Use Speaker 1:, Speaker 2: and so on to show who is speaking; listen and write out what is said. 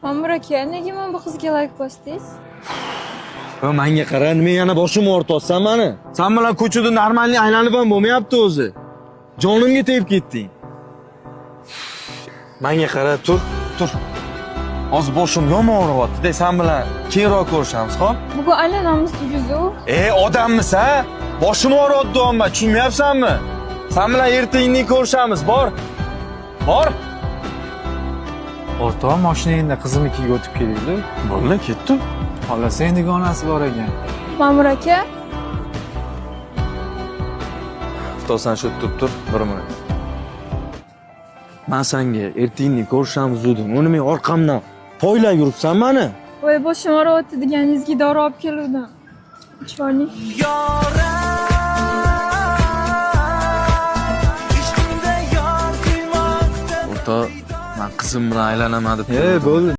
Speaker 1: Ma'mur aka, nega men bu qizga like bosdingiz?
Speaker 2: Ha, menga qara, nima yana boshim o'rtotsan meni? Sen bilan ko'chada normalniy aylanib ham bo'lmayapti o'zi. Jonimga tegib ketding. Menga qara, tur. Hozir boshim yomon og'riyapti-da, sen bilan keyinroq ko'rishamiz, xo'p?
Speaker 1: Bugun aylanamiz yuzu.
Speaker 2: Odammisan? Boshim og'riyapti deyapman, tushunmayapsanmi? Sen bilan ertaga ko'rishamiz, bor.
Speaker 3: O'rtoq, mashinangda qizimnikiga o'tib kelaylik.
Speaker 2: Bo'ldi, ketdim.
Speaker 3: Xohlasa endi onasi bor ekan.
Speaker 1: Ma'mur aka,
Speaker 2: To'san shu tur, bir minut. Men senga ertaga ko'rishamiz dedim. Uni men orqamdan poylab yuribsan meni.
Speaker 1: voy boshim og'riyapti deganingizga dori olib keldim. Ichvoring.
Speaker 2: O'rtoq, men qizim bilan aylanaman deb.
Speaker 3: Bo'ldi.